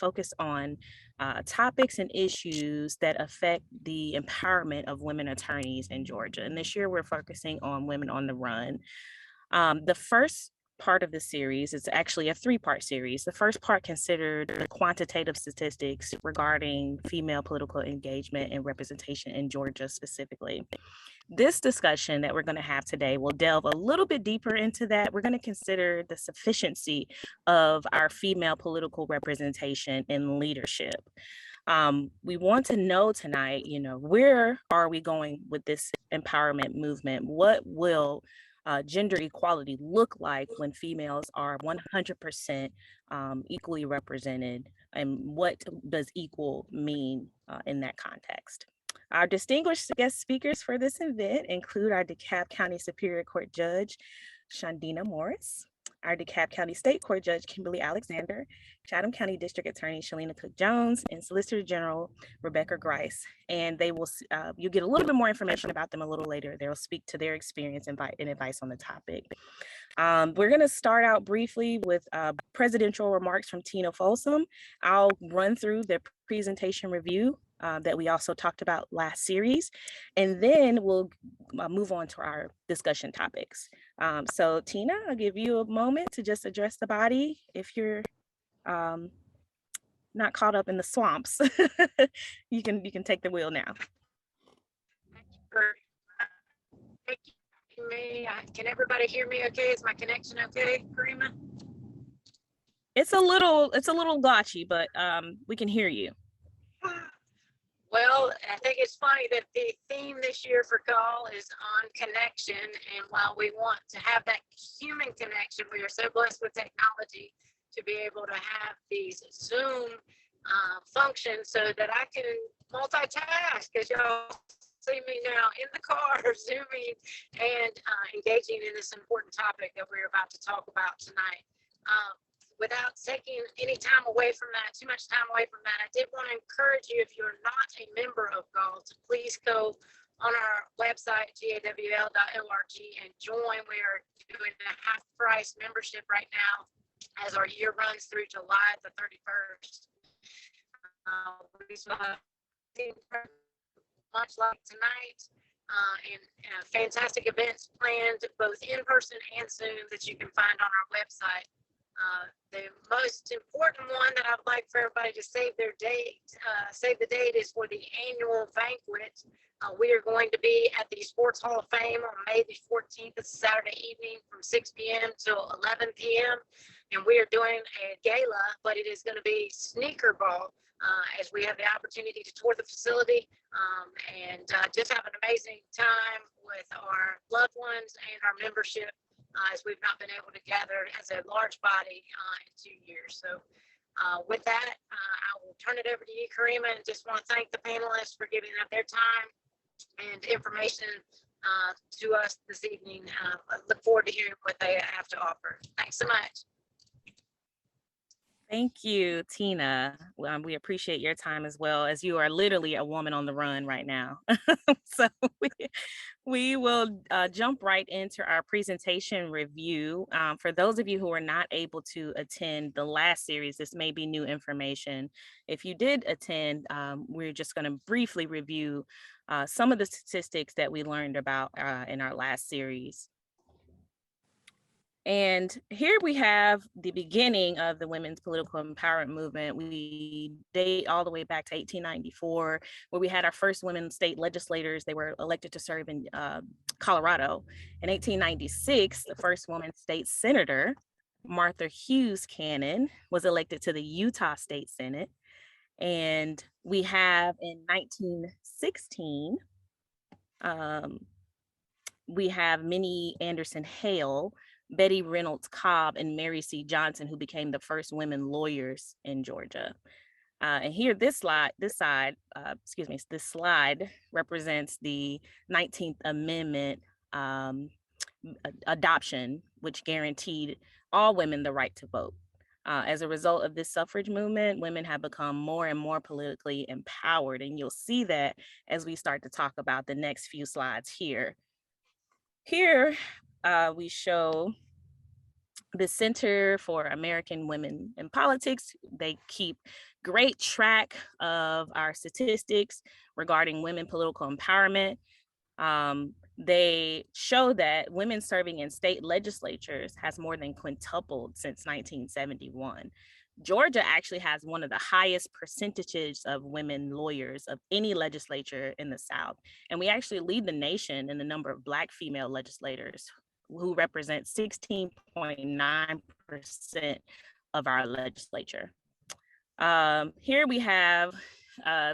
focus on topics and issues that affect the empowerment of women attorneys in Georgia. And this year we're focusing on women on the run. The first part of the series is actually a three-part series. The first part considered the quantitative statistics regarding female political engagement and representation in Georgia specifically. This discussion that we're going to have today will delve a little bit deeper into that. We're going to consider the sufficiency of our female political representation in leadership. We want to know tonight, where are we going with this empowerment movement? What will gender equality look like when females are 100% equally represented? And what does equal mean in that context? Our distinguished guest speakers for this event include our DeKalb County Superior Court Judge, Shandina Morris, our DeKalb County State Court Judge, Kimberly Alexander, Chatham County District Attorney, Shalina Cook-Jones, and Solicitor General, Rebecca Grice. And they will, you'll get a little bit more information about them a little later. They'll speak to their experience and advice on the topic. We're going to start out briefly with presidential remarks from Tina Folsom. I'll run through the presentation review that we also talked about last series, and then we'll move on to our discussion topics. So Tina, I'll give you a moment to just address the body if you're not caught up in the swamps. you can take the wheel now. Thank you. Can everybody hear me okay? Is my connection okay, Karima? It's a little glotchy, but we can hear you. Well, I think it's funny that the theme this year for GAWL is on connection. And while we want to have that human connection, we are so blessed with technology to be able to have these Zoom functions so that I can multitask, because y'all see me now in the car, Zooming and engaging in this important topic that we're about to talk about tonight. Without taking any time away from that, too much time away from that, I did want to encourage you, if you're not a member of GAWL, to please go on our website, gawl.org, and join. We are doing a half price membership right now as our year runs through July the 31st. We still have much like tonight and fantastic events planned both in person and Zoom that you can find on our website. The most important one that I'd like for everybody to save the date is for the annual banquet. We are going to be at the Sports Hall of Fame on May the 14th. It's Saturday evening from 6 p.m. till 11 p.m. And we are doing a gala, but it is going to be sneaker ball as we have the opportunity to tour the facility and just have an amazing time with our loved ones and our membership, as we've not been able to gather as a large body in 2 years. So with that, I will turn it over to you, Karima, and just want to thank the panelists for giving up their time and information to us this evening. I look forward to hearing what they have to offer. Thanks so much. Thank you, Tina. We appreciate your time as well, as you are literally a woman on the run right now. So we will jump right into our presentation review. For those of you who are not able to attend the last series, this may be new information. If you did attend, we're just going to briefly review some of the statistics that we learned about in our last series. And here we have the beginning of the women's political empowerment movement. We date all the way back to 1894, where we had our first women state legislators. They were elected to serve in Colorado. In 1896, the first woman state senator, Martha Hughes Cannon, was elected to the Utah State Senate. And we have in 1916, we have Minnie Anderson Hale, Betty Reynolds Cobb, and Mary C. Johnson, who became the first women lawyers in Georgia. And here, this slide represents the 19th Amendment adoption, which guaranteed all women the right to vote. As a result of this suffrage movement, women have become more and more politically empowered, and you'll see that as we start to talk about the next few slides here. Here, we show the Center for American Women in Politics. They keep great track of our statistics regarding women political empowerment. They show that women serving in state legislatures has more than quintupled since 1971. Georgia actually has one of the highest percentages of women lawyers of any legislature in the South. And we actually lead the nation in the number of Black female legislators who represent 16.9% of our legislature. Here we have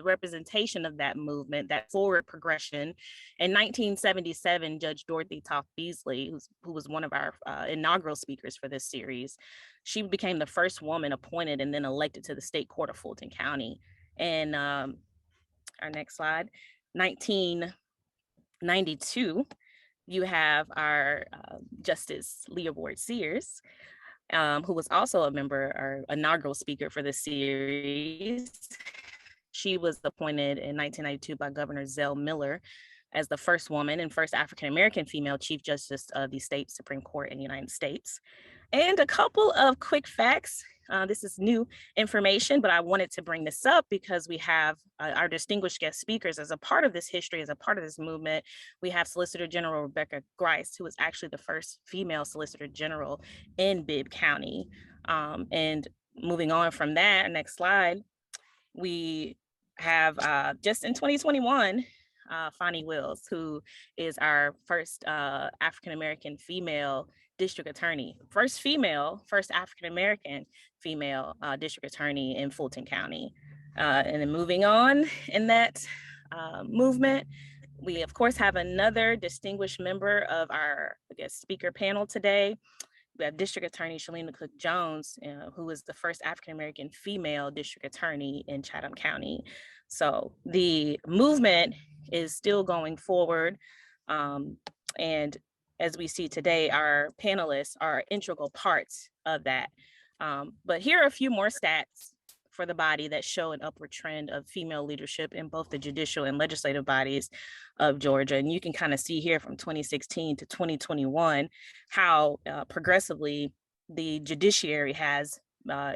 representation of that movement, that forward progression. In 1977, Judge Dorothy Toft Beasley, who was one of our inaugural speakers for this series, she became the first woman appointed and then elected to the State Court of Fulton County. And our next slide, 1992, you have our Justice Leah Ward Sears, who was also a member or inaugural speaker for the series. She was appointed in 1992 by Governor Zell Miller as the first woman and first African-American female Chief Justice of the State Supreme Court in the United States. And a couple of quick facts. This is new information, but I wanted to bring this up because we have our distinguished guest speakers as a part of this history, as a part of this movement. We have Solicitor General Rebecca Grice, who was actually the first female Solicitor General in Bibb County. And moving on from that, next slide, we have just in 2021, Fonnie Wills, who is our first African-American female district attorney, first African-American female district attorney in Fulton County. And then moving on in that movement, we of course have another distinguished member of our, I guess, speaker panel today. We have District Attorney Shalina Cook Jones, who is the first African-American female district attorney in Chatham County. So the movement is still going forward. And as we see today, our panelists are integral parts of that. But here are a few more stats for the body that show an upward trend of female leadership in both the judicial and legislative bodies of Georgia. And you can kind of see here from 2016 to 2021, how progressively the judiciary has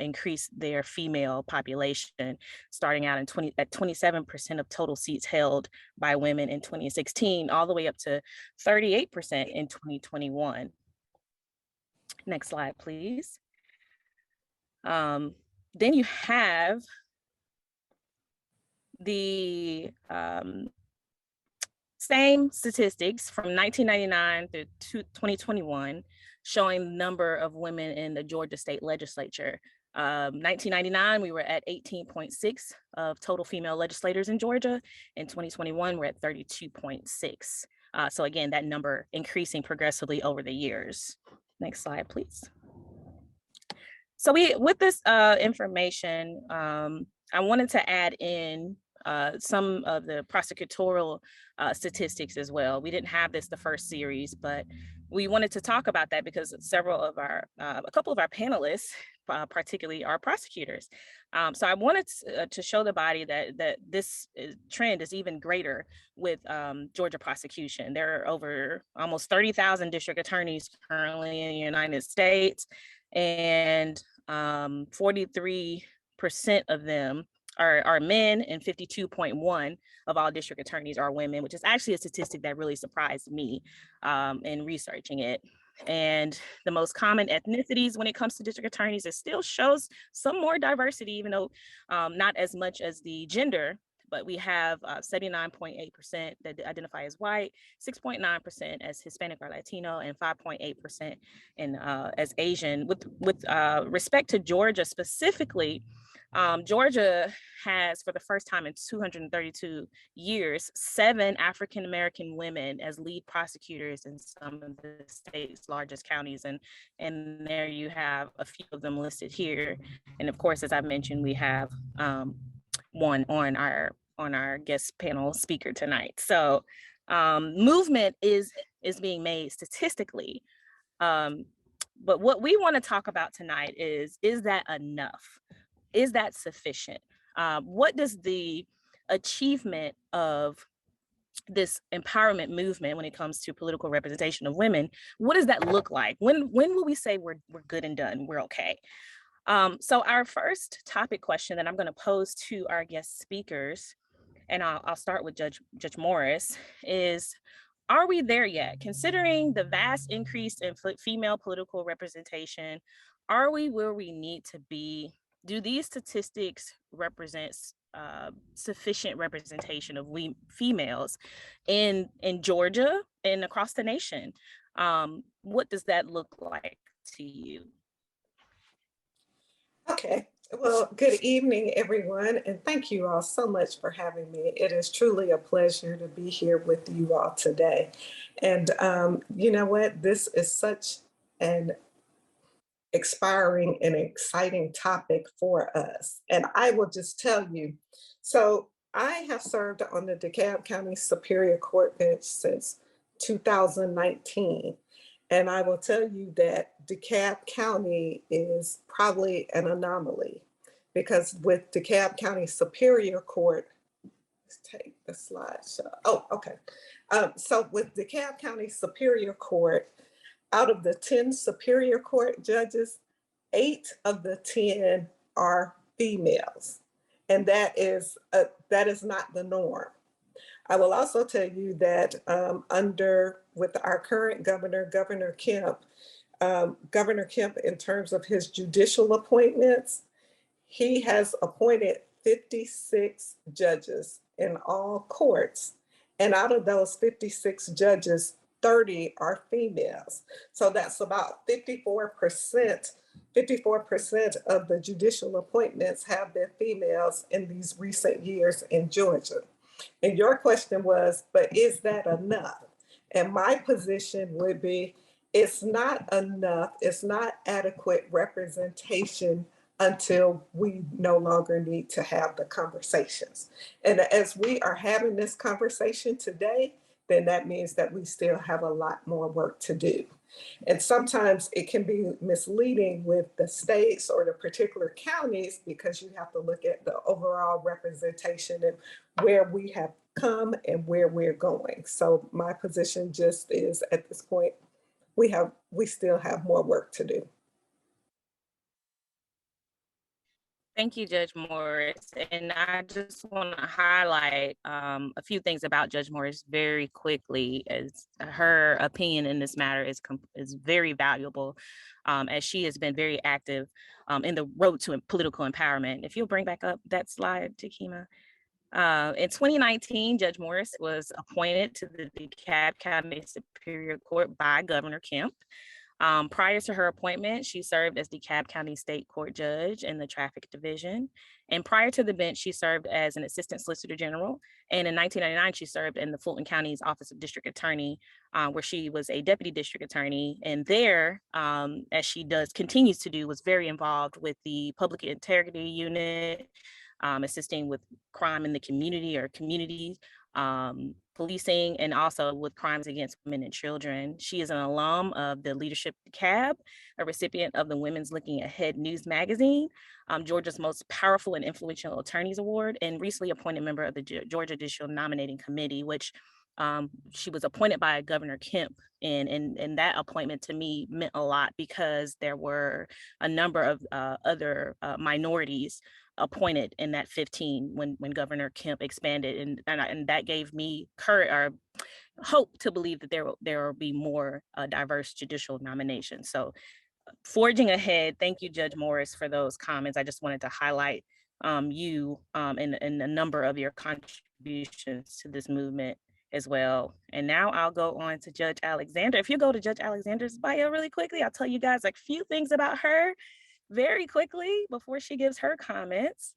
increased their female population, starting out at 27% of total seats held by women in 2016, all the way up to 38% in 2021. Next slide, please. Then you have the same statistics from 1999 through 2021, showing the number of women in the Georgia State Legislature. 1999, we were at 18.6 of total female legislators in Georgia. In 2021, we're at 32.6. So again, that number increasing progressively over the years. Next slide, please. So with this information, I wanted to add in some of the prosecutorial statistics as well. We didn't have this the first series, but we wanted to talk about that because a couple of our panelists, particularly are prosecutors. So I wanted to show the body that this trend is even greater with Georgia prosecution. There are over almost 30,000 district attorneys currently in the United States, and 43% of them are men, and 52.1 of all district attorneys are women, which is actually a statistic that really surprised me in researching it. And the most common ethnicities when it comes to district attorneys, it still shows some more diversity, even though not as much as the gender, but we have 79.8% that identify as white, 6.9% as Hispanic or Latino, and 5.8% as Asian. With respect to Georgia specifically, Georgia has, for the first time in 232 years, 7 African-American women as lead prosecutors in some of the state's largest counties. And there you have a few of them listed here. And of course, as I mentioned, we have one on our guest panel speaker tonight. So movement is being made statistically. But what we want to talk about tonight is that enough? Is that sufficient? What does the achievement of this empowerment movement when it comes to political representation of women, what does that look like? When will we say we're good and done, we're okay? So our first topic question that I'm going to pose to our guest speakers, and I'll start with Judge Morris, is are we there yet? Considering the vast increase in female political representation, are we where we need to be? Do these statistics represent sufficient representation of we females in Georgia and across the nation? What does that look like to you? Okay. Well, good evening, everyone, and thank you all so much for having me. It is truly a pleasure to be here with you all today. And you know what? This is such an expiring and exciting topic for us. And I will just tell you, so I have served on the DeKalb County Superior Court bench since 2019. And I will tell you that DeKalb County is probably an anomaly because with DeKalb County Superior Court, let's take the slideshow. Oh, okay. So with DeKalb County Superior Court, out of the 10 Superior Court judges, 8 of the 10 are females. And that is not the norm. I will also tell you that with our current governor, Governor Kemp, in terms of his judicial appointments, he has appointed 56 judges in all courts. And out of those 56 judges, 30 are females. So that's about 54%. 54% of the judicial appointments have been females in these recent years in Georgia. And your question was, but is that enough? And my position would be, it's not enough, it's not adequate representation until we no longer need to have the conversations. And as we are having this conversation today, then that means that we still have a lot more work to do. And sometimes it can be misleading with the states or the particular counties because you have to look at the overall representation and where we have come and where we're going. So my position just is at this point, we still have more work to do. Thank you, Judge Morris. And I just want to highlight a few things about Judge Morris very quickly, as her opinion in this matter is very valuable, as she has been very active in the road to political empowerment. If you'll bring back up that slide, Takima. In 2019, Judge Morris was appointed to the DeKalb County Superior Court by Governor Kemp. Prior to her appointment, she served as DeKalb County State Court Judge in the Traffic Division. And prior to the bench, she served as an Assistant Solicitor General. And in 1999, she served in the Fulton County's Office of District Attorney, where she was a Deputy District Attorney. And there, as she continues to do, was very involved with the Public Integrity Unit, assisting with crime in the community or communities, policing, and also with crimes against women and children. She is an alum of the Leadership Cab, a recipient of the Women's Looking Ahead News Magazine, Georgia's Most Powerful and Influential Attorneys Award, and recently appointed member of the Georgia Judicial Nominating Committee, which she was appointed by Governor Kemp. And that appointment to me meant a lot because there were a number of other minorities appointed in that 15 when Governor Kemp expanded, and that gave me courage or hope to believe that there will be more diverse judicial nominations. So forging ahead, thank you, Judge Morris, for those comments. I just wanted to highlight you and a number of your contributions to this movement as well. And now I'll go on to Judge Alexander. If you go to Judge Alexander's bio really quickly, I'll tell you guys a few things about her very quickly before she gives her comments.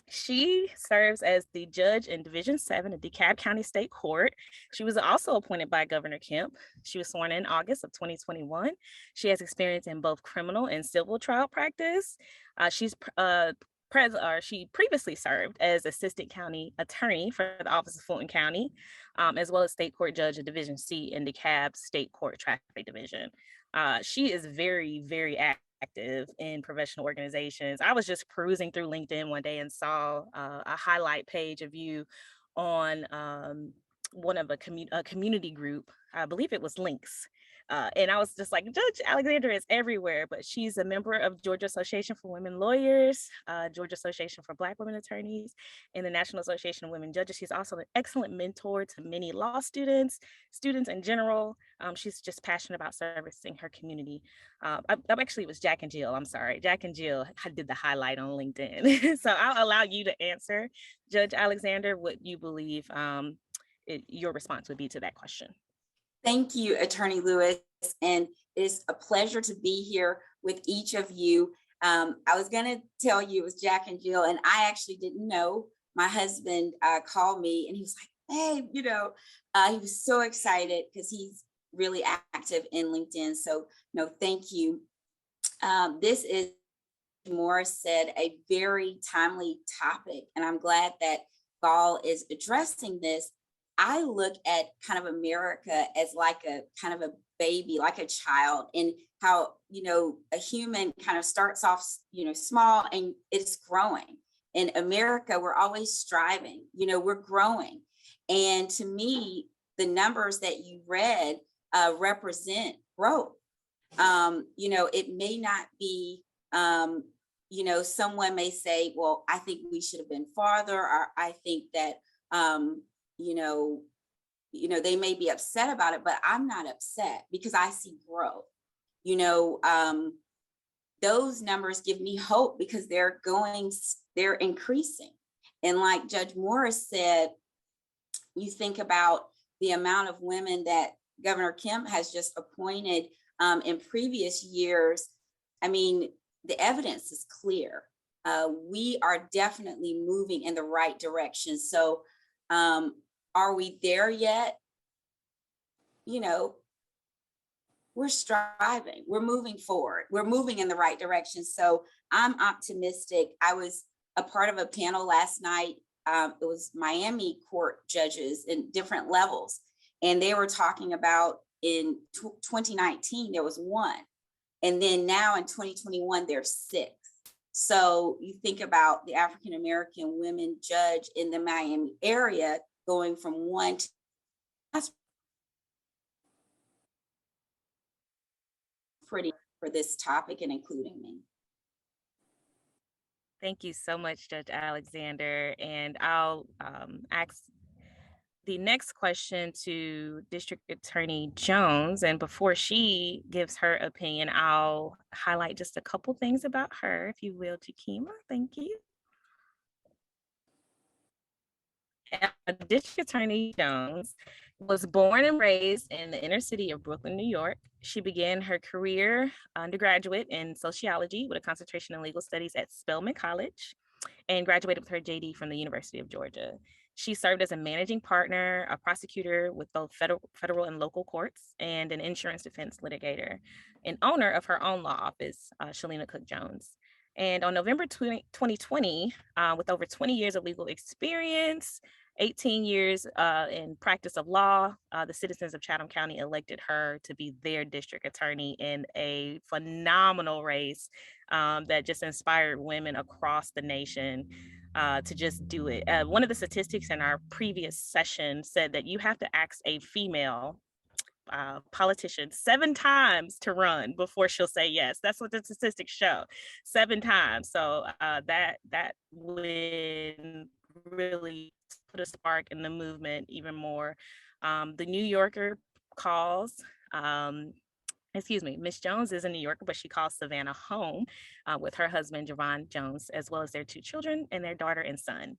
She serves as the judge in Division 7 of DeKalb County State Court. She was also appointed by Governor Kemp. She was sworn in August of 2021. She has experience in both criminal and civil trial practice. She previously served as Assistant County Attorney for the Office of Fulton County, as well as State Court Judge of Division C in DeKalb State Court Traffic Division. She is very, very active in professional organizations. I was just perusing through LinkedIn one day and saw a highlight page of you on one of a community group. I believe it was Links. And I was just like, Judge Alexander is everywhere, but she's a member of Georgia Association for Women Lawyers, Georgia Association for Black Women Attorneys, and the National Association of Women Judges. She's also an excellent mentor to many law students in general. She's just passionate about servicing her community. Actually, it was Jack and Jill. I'm sorry. Jack and Jill did the highlight on LinkedIn. So I'll allow you to answer, Judge Alexander, what you believe your response would be to that question. Thank you, Attorney Lewis, and it's a pleasure to be here with each of you. I was going to tell you it was Jack and Jill, and I actually didn't know. My husband called me, and he was like, "Hey, he was so excited because he's really active in LinkedIn." So, no, thank you. This is, Morris said, a very timely topic, and I'm glad that GAWL is addressing this. I look at kind of America as like a kind of a baby, like a child, and how, a human kind of starts off, small and it's growing. In America, we're always striving, we're growing. And to me, the numbers that you read represent growth. It may not be, someone may say, well, I think we should have been farther, or I think that, they may be upset about it, but I'm not upset because I see growth. Those numbers give me hope because they're increasing. And like Judge Morris said, you think about the amount of women that Governor Kemp has just appointed in previous years. I mean, the evidence is clear. We are definitely moving in the right direction. So, are we there yet? We're striving, we're moving forward, we're moving in the right direction. So I'm optimistic. I was a part of a panel last night. It was Miami court judges in different levels. And they were talking about in 2019, there was one. And then now in 2021, there's 6. So you think about the African-American women judge in the Miami area going from 1 to, that's pretty for this topic and including me. Thank you so much, Judge Alexander. And I'll ask the next question to District Attorney Jones. And before she gives her opinion, I'll highlight just a couple things about her, if you will, Jakima. Thank you. District Attorney Jones was born and raised in the inner city of Brooklyn, New York. She began her career undergraduate in sociology with a concentration in legal studies at Spelman College and graduated with her JD from the University of Georgia. She served as a managing partner, a prosecutor with both federal and local courts, and an insurance defense litigator, and owner of her own law office, Shalina Cook Jones. And on November 2020, with over 20 years of legal experience, 18 years in practice of law, the citizens of Chatham County elected her to be their district attorney in a phenomenal race that just inspired women across the nation to just do it. One of the statistics in our previous session said that you have to ask a female politician 7 times to run before she'll say yes. That's what the statistics show, 7 times. So that would really put a spark in the movement even more. The New Yorker calls, Miss Jones is a New Yorker, but she calls Savannah home with her husband, Javon Jones, as well as their 2 children and their daughter and son.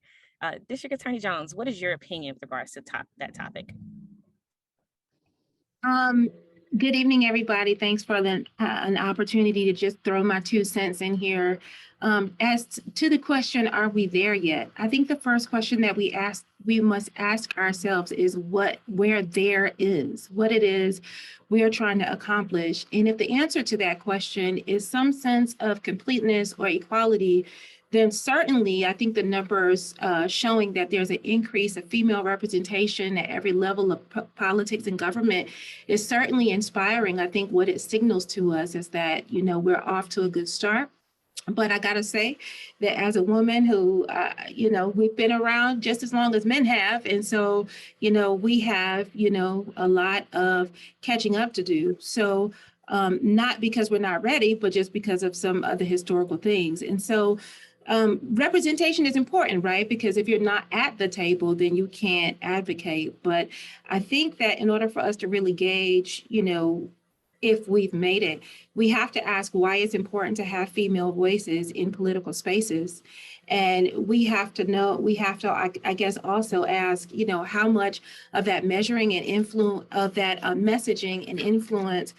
District Attorney Jones, what is your opinion with regards to that topic? Good evening, everybody. Thanks for an opportunity to just throw my 2 cents in here. As to the question, are we there yet? I think the first question that we must ask ourselves is where there is, what it is we are trying to accomplish. And if the answer to that question is some sense of completeness or equality, then certainly I think the numbers showing that there's an increase of female representation at every level of politics and government is certainly inspiring. I think what it signals to us is that, we're off to a good start. But I gotta say that as a woman who, we've been around just as long as men have. And so, we have, a lot of catching up to do. So not because we're not ready, but just because of some other historical things. And so representation is important, right? Because if you're not at the table, then you can't advocate. But I think that in order for us to really gauge, if we've made it, we have to ask why it's important to have female voices in political spaces. And we have to know, I guess, also ask, how much of that measuring and influence of that messaging and influence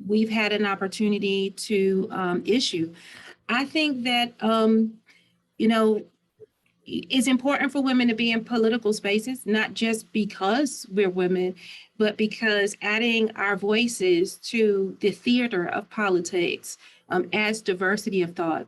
we've had an opportunity to issue. I think that, it's important for women to be in political spaces, not just because we're women, but because adding our voices to the theater of politics adds diversity of thought.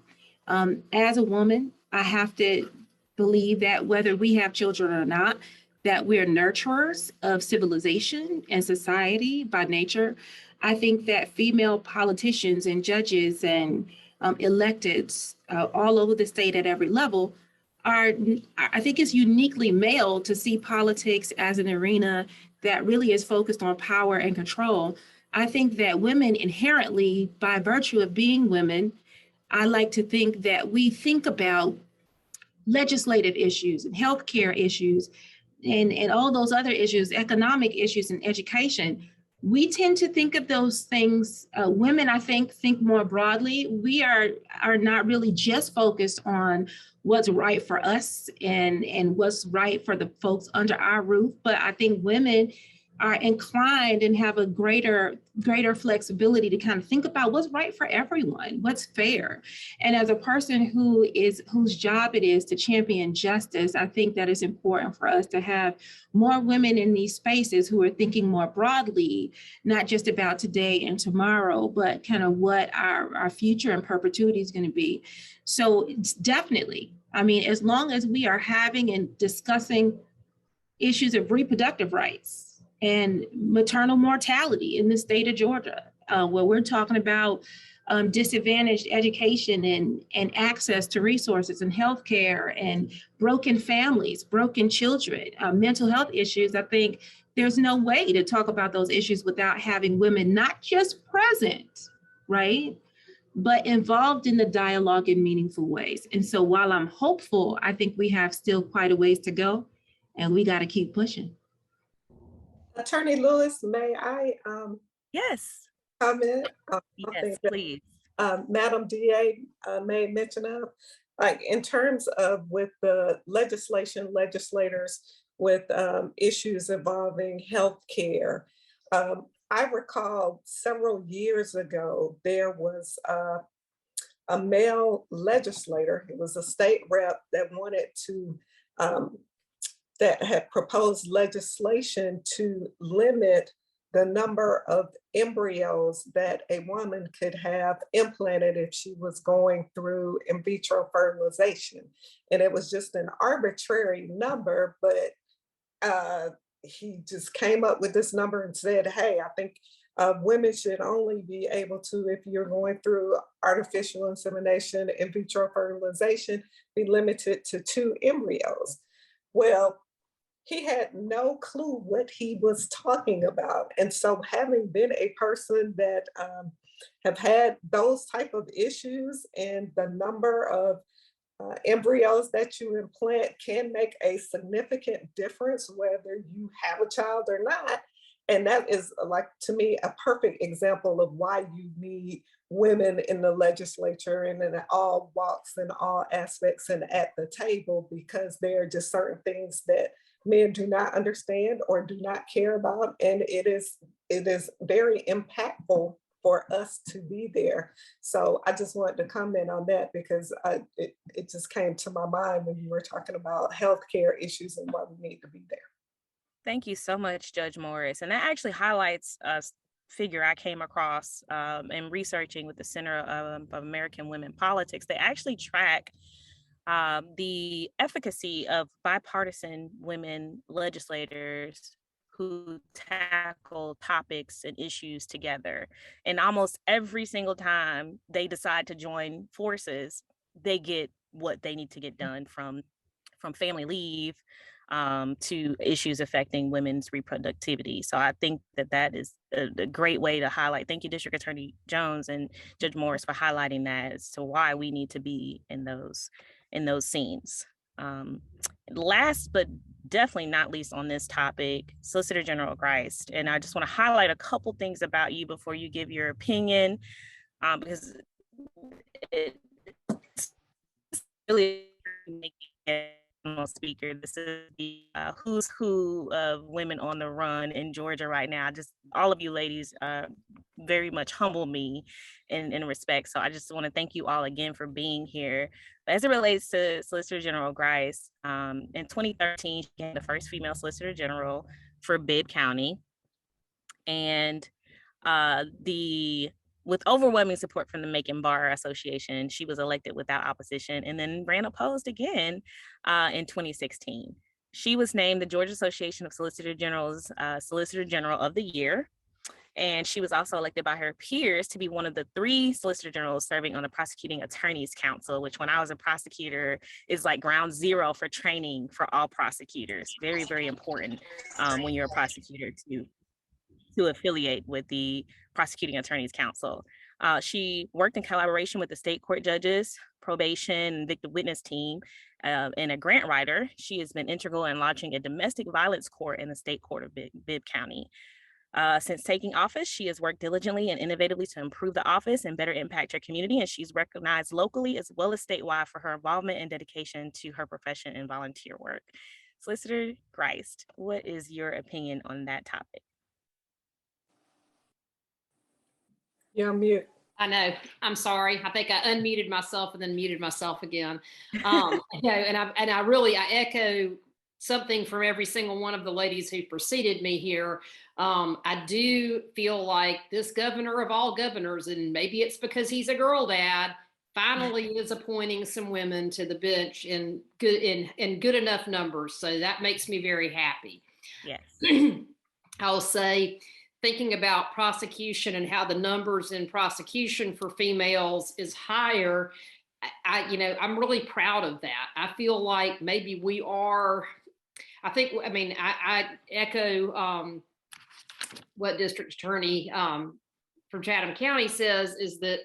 As a woman, I have to believe that whether we have children or not, that we're nurturers of civilization and society by nature. I think that female politicians and judges and electeds all over the state at every level are, I think it's uniquely male to see politics as an arena that really is focused on power and control. I think that women inherently, by virtue of being women, I like to think that we think about legislative issues and healthcare issues and all those other issues, economic issues and education. We tend to think of those things, women, I think more broadly. We are not really just focused on what's right for us and what's right for the folks under our roof, but I think women are inclined and have a greater flexibility to kind of think about what's right for everyone, what's fair. And as a person whose job it is to champion justice, I think that it's important for us to have more women in these spaces who are thinking more broadly, not just about today and tomorrow, but kind of what our future and perpetuity is going to be. So it's definitely, I mean, as long as we are having and discussing issues of reproductive rights and maternal mortality in the state of Georgia, where we're talking about disadvantaged education and access to resources and healthcare and broken families, broken children, mental health issues. I think there's no way to talk about those issues without having women not just present, right, but involved in the dialogue in meaningful ways. And so while I'm hopeful, I think we have still quite a ways to go, and we got to keep pushing. Attorney Lewis, may I Yes. comment on Yes, something that please. Madam DA made mention of? Like in terms of with the legislators with issues involving healthcare. I recall several years ago, there was a male legislator, he was a state rep that wanted to that had proposed legislation to limit the number of embryos that a woman could have implanted if she was going through in vitro fertilization. And it was just an arbitrary number, but he just came up with this number and said, hey, I think women should only be able to, if you're going through artificial insemination, in vitro fertilization, be limited to 2 embryos. Well, he had no clue what he was talking about. And so having been a person that have had those type of issues, and the number of embryos that you implant can make a significant difference whether you have a child or not. And that is, like, to me, a perfect example of why you need women in the legislature and in all walks and all aspects and at the table, because there are just certain things that men do not understand or do not care about. And it is very impactful for us to be there. So I just wanted to comment on that because it just came to my mind when you were talking about healthcare issues and why we need to be there. Thank you so much, Judge Morris. And that actually highlights a figure I came across in researching with the Center of American Women Politics. They actually track the efficacy of bipartisan women legislators who tackle topics and issues together. And almost every single time they decide to join forces, they get what they need to get done, from family leave to issues affecting women's reproductivity. So I think that that is a great way to highlight. Thank you, District Attorney Jones and Judge Morris, for highlighting that as to why we need to be in those scenes. Last but definitely not least on this topic, Solicitor General Grice. And I just want to highlight a couple things about you before you give your opinion, because it's really making speaker. This is the who's who of women on the run in Georgia right now. Just all of you ladies very much humble me in respect. So I just want to thank you all again for being here. But as it relates to Solicitor General Grice, in 2013, she became the first female Solicitor General for Bibb County. And with overwhelming support from the Macon Bar Association, she was elected without opposition and then ran opposed again in 2016. She was named the Georgia Association of Solicitor Generals Solicitor General of the Year. And she was also elected by her peers to be one of the 3 Solicitor Generals serving on the Prosecuting Attorneys Council, which when I was a prosecutor is like ground zero for training for all prosecutors. Very, very important when you're a prosecutor to affiliate with the Prosecuting Attorneys Council. She worked in collaboration with the state court judges, probation, and victim witness team, and a grant writer. She has been integral in launching a domestic violence court in the state court of Bibb County. Since taking office, she has worked diligently and innovatively to improve the office and better impact her community, and she's recognized locally as well as statewide for her involvement and dedication to her profession and volunteer work. Solicitor Grice, what is your opinion on that topic? You're on mute. I know. I'm sorry. I think I unmuted myself and then muted myself again. And I echo something from every single one of the ladies who preceded me here. I do feel like this governor of all governors, and maybe it's because he's a girl dad, finally is appointing some women to the bench in good enough numbers. So that makes me very happy. Yes. I'll say, thinking about prosecution and how the numbers in prosecution for females is higher, I'm really proud of that. I feel like maybe we are, I echo what District Attorney from Chatham County says, is that,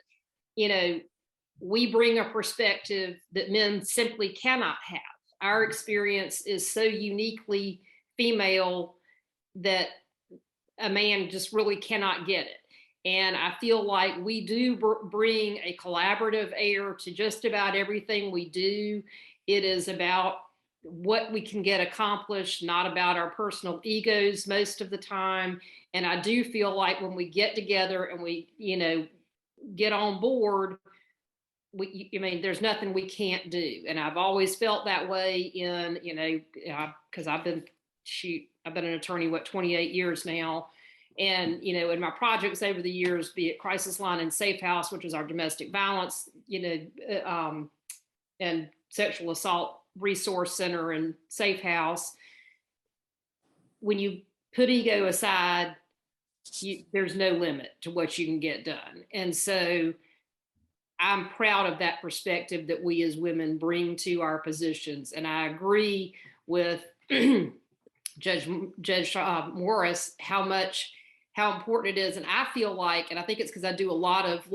we bring a perspective that men simply cannot have. Our experience is so uniquely female that a man just really cannot get it. And I feel like we do bring a collaborative air to just about everything we do. It is about what we can get accomplished, not about our personal egos most of the time. And I do feel like when we get together and we, get on board, there's nothing we can't do. And I've always felt that way in, because I've been an attorney, 28 years now. And, in my projects over the years, be it Crisis Line and Safe House, which is our domestic violence, and sexual assault resource center and Safe House, when you put ego aside, there's no limit to what you can get done. And so I'm proud of that perspective that we as women bring to our positions. And I agree with Judge Morris, how important it is. And I feel like, and I think it's because I do a lot of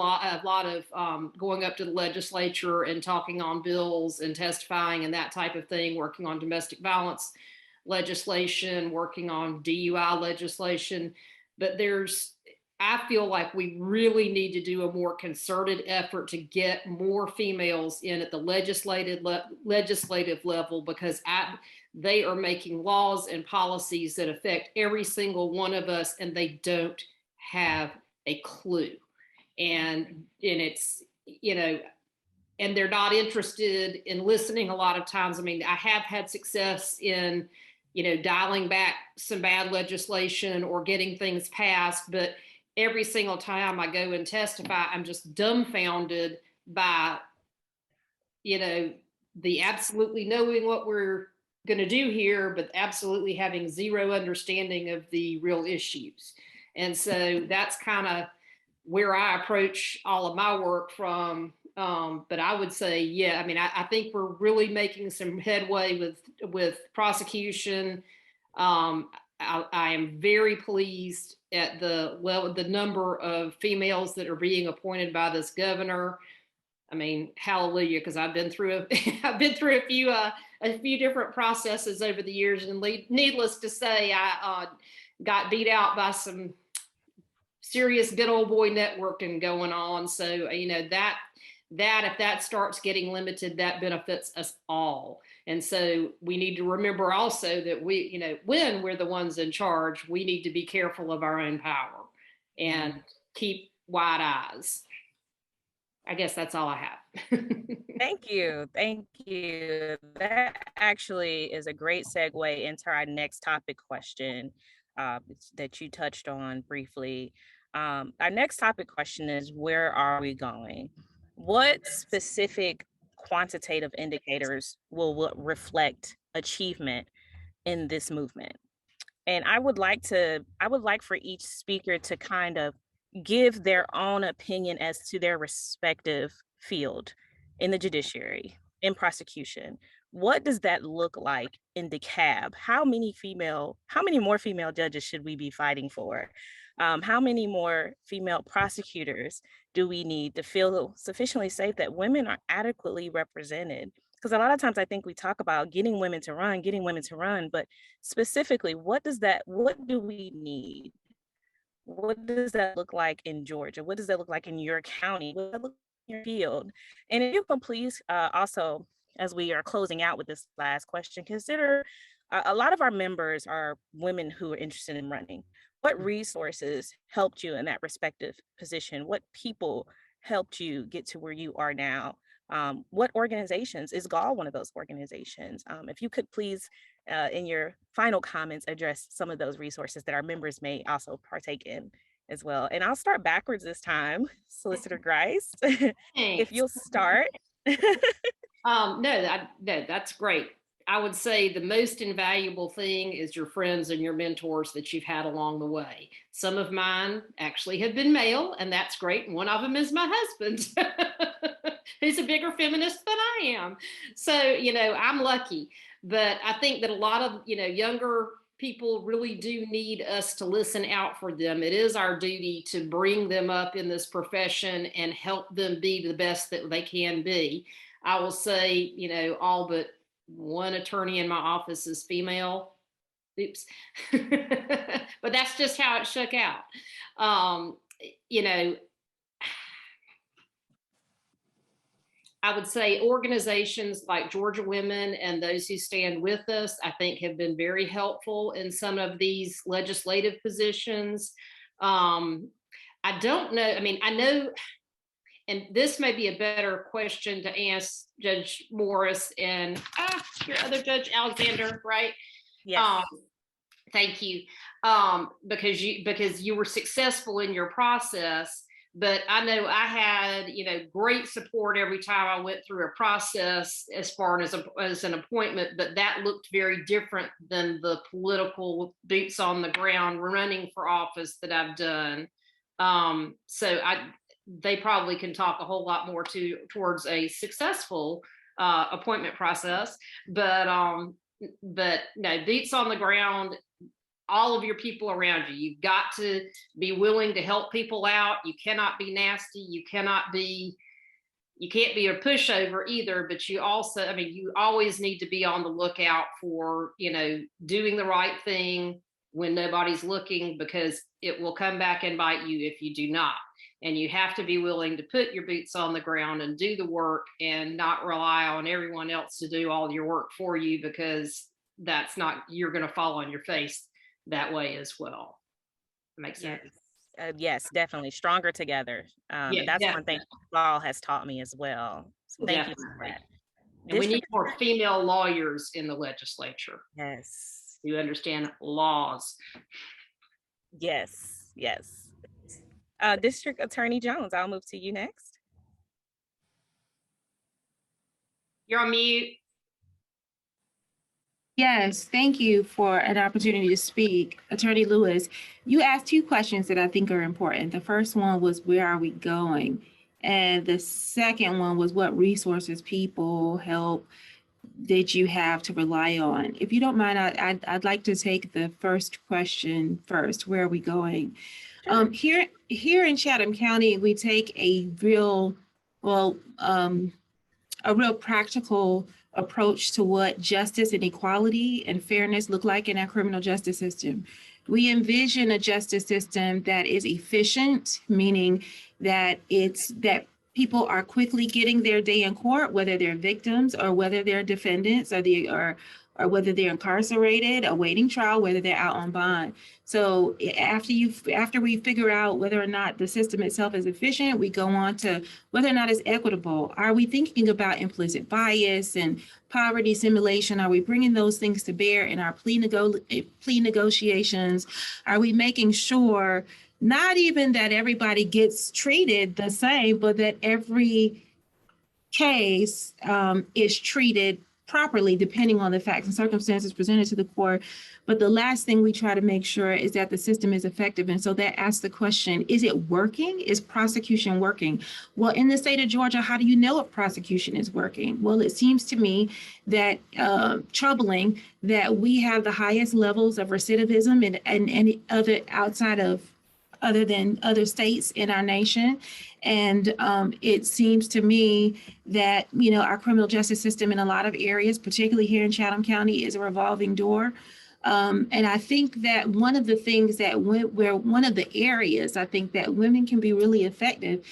going up to the legislature and talking on bills and testifying and that type of thing, working on domestic violence legislation, working on DUI legislation. But I feel like we really need to do a more concerted effort to get more females in at the legislative level, because they are making laws and policies that affect every single one of us, and they don't have a clue. And it's, and they're not interested in listening a lot of times. I have had success in, dialing back some bad legislation or getting things passed, but every single time I go and testify, I'm just dumbfounded by, the absolutely knowing what we're going to do here, but absolutely having zero understanding of the real issues. And so that's kind of where I approach all of my work from. But I would say, yeah, I mean, I think we're really making some headway with prosecution. I am very pleased at the number of females that are being appointed by this governor. I mean, hallelujah, because I've been through I've been through a few different processes over the years, and needless to say, I got beat out by some serious good old boy networking going on. So you know that if that starts getting limited, that benefits us all. And so we need to remember also that we, you know, when we're the ones in charge, we need to be careful of our own power and keep wide eyes. I guess that's all I have. Thank you. Thank you. That actually is a great segue into our next topic question that you touched on briefly. Our next topic question is, where are we going? What specific quantitative indicators will reflect achievement in this movement? And I would like for each speaker to kind of give their own opinion as to their respective field in the judiciary, in prosecution. What does that look like in DeKalb? How many more female judges should we be fighting for? How many more female prosecutors do we need to feel sufficiently safe that women are adequately represented? Because a lot of times I think we talk about getting women to run, but specifically, what do we need? What does that look like in Georgia? What does that look like in your county? What does that look like in your field? And if you can please also, as we are closing out with this last question, consider a lot of our members are women who are interested in running. What resources helped you in that respective position? What people helped you get to where you are now? What organizations, is GAWL one of those organizations? If you could please, in your final comments, address some of those resources that our members may also partake in as well. And I'll start backwards this time, Solicitor Grice, if you'll start. No, that's great. I would say the most invaluable thing is your friends and your mentors that you've had along the way. Some of mine actually have been male, and that's great. And one of them is my husband, who's a bigger feminist than I am. So, you know, I'm lucky. But I think that a lot of, you know, younger people really do need us to listen out for them. It is our duty to bring them up in this profession and help them be the best that they can be. I will say, you know, all but one attorney in my office is female. Oops. But that's just how it shook out. You know, I would say organizations like Georgia Women and those who stand with us, I think, have been very helpful in some of these legislative positions. I don't know. I mean, I know, and this may be a better question to ask Judge Morris and your other Judge Alexander, right? Yes. Thank you. Because you were successful in your process. But I know I had, you know, great support every time I went through a process as far as an appointment, but that looked very different than the political boots on the ground running for office that I've done. So they probably can talk a whole lot more towards a successful appointment process, but no, boots on the ground, all of your people around you. You've got to be willing to help people out. You cannot be nasty. You can't be a pushover either, but you also, I mean, you always need to be on the lookout for, you know, doing the right thing when nobody's looking, because it will come back and bite you if you do not. And you have to be willing to put your boots on the ground and do the work and not rely on everyone else to do all your work for you, because that's not, you're going to fall on your face that way as well. Makes sense? Yes, definitely. Stronger together. Yeah, that's definitely. one thing GAWL has taught me as well. So thank you for that. And we need more female lawyers in the legislature. Yes. You understand laws. Yes, yes. District Attorney Jones, I'll move to you next. You're on mute. Yes, thank you for an opportunity to speak. Attorney Lewis, you asked two questions that I think are important. The first one was, where are we going? And the second one was, what resources, people, help did you have to rely on? If you don't mind, I'd like to take the first question first. Where are we going? Sure. Here in Chatham County, we take well, a real practical approach to what justice and equality and fairness look like in our criminal justice system. We envision a justice system that is efficient, meaning that people are quickly getting their day in court, whether they're victims or whether they're defendants, or whether they're incarcerated, awaiting trial, whether they're out on bond. So after we figure out whether or not the system itself is efficient, we go on to whether or not it's equitable. Are we thinking about implicit bias and poverty simulation? Are we bringing those things to bear in our plea negotiations? Are we making sure not even that everybody gets treated the same, but that every case is treated properly depending on the facts and circumstances presented to the court? But the last thing we try to make sure is that the system is effective. And so that asks the question, is it working? Is prosecution working? Well, in the state of Georgia, how do you know if prosecution is working? Well, it seems to me that troubling that we have the highest levels of recidivism and any other other than other states in our nation. And it seems to me that, our criminal justice system in a lot of areas, particularly here in Chatham County, is a revolving door. And I think that one of the things one of the areas I think that women can be really effective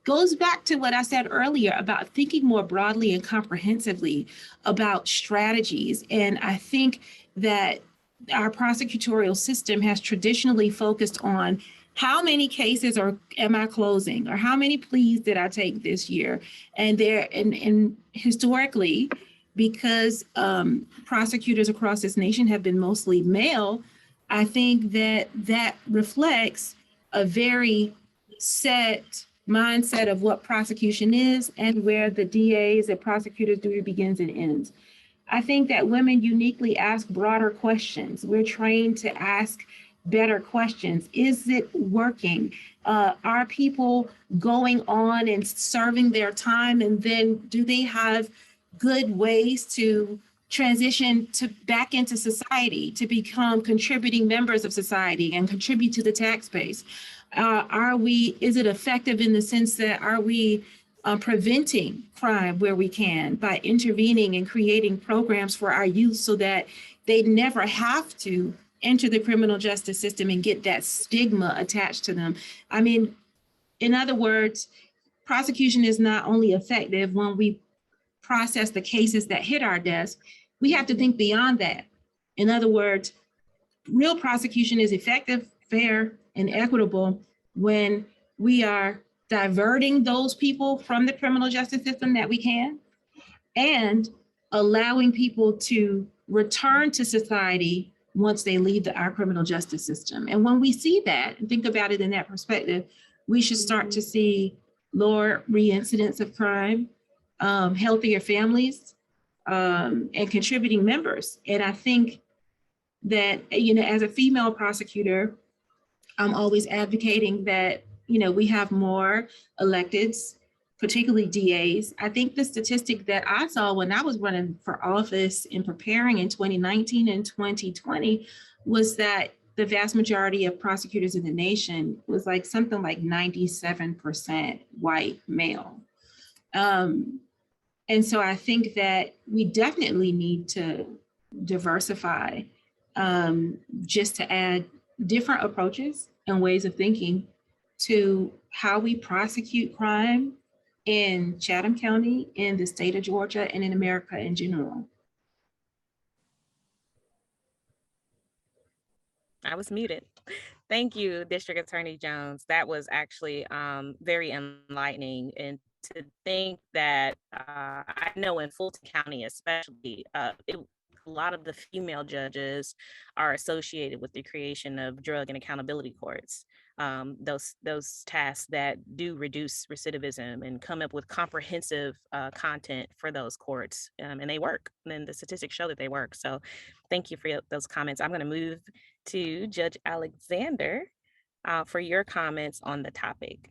goes back to what I said earlier about thinking more broadly and comprehensively about strategies. And I think that our prosecutorial system has traditionally focused on how many cases am I closing, or how many pleas did I take this year? And historically, because prosecutors across this nation have been mostly male, I think that reflects a very set mindset of what prosecution is and where the DAs and prosecutors' duty begins and ends. I think that women uniquely ask broader questions. We're trained to ask better questions. Is it working? Are people going on and serving their time? And then do they have good ways to transition back into society, to become contributing members of society and contribute to the tax base? Is it effective in the sense that are we preventing crime where we can by intervening and creating programs for our youth so that they never have to enter the criminal justice system and get that stigma attached to them? I mean, in other words, prosecution is not only effective when we process the cases that hit our desk, we have to think beyond that. In other words, real prosecution is effective, fair, and equitable when we are diverting those people from the criminal justice system that we can, and allowing people to return to society once they leave our criminal justice system. And when we see that and think about it in that perspective, we should start to see lower reincidence of crime, healthier families, and contributing members. And I think that, as a female prosecutor, I'm always advocating that, we have more electeds, particularly DAs. I think the statistic that I saw when I was running for office and preparing in 2019 and 2020 was that the vast majority of prosecutors in the nation was like something like 97% white male. And so I think that we definitely need to diversify, just to add different approaches and ways of thinking to how we prosecute crime in Chatham County, in the state of Georgia, and in America in general. I was muted. Thank you, District Attorney Jones. That was actually very enlightening. And to think that I know in Fulton County, especially, a lot of the female judges are associated with the creation of drug and accountability courts. those tasks that do reduce recidivism and come up with comprehensive content for those courts, and they work. And the statistics show that they work. So thank you for those comments. I'm going to move to Judge Alexander for your comments on the topic.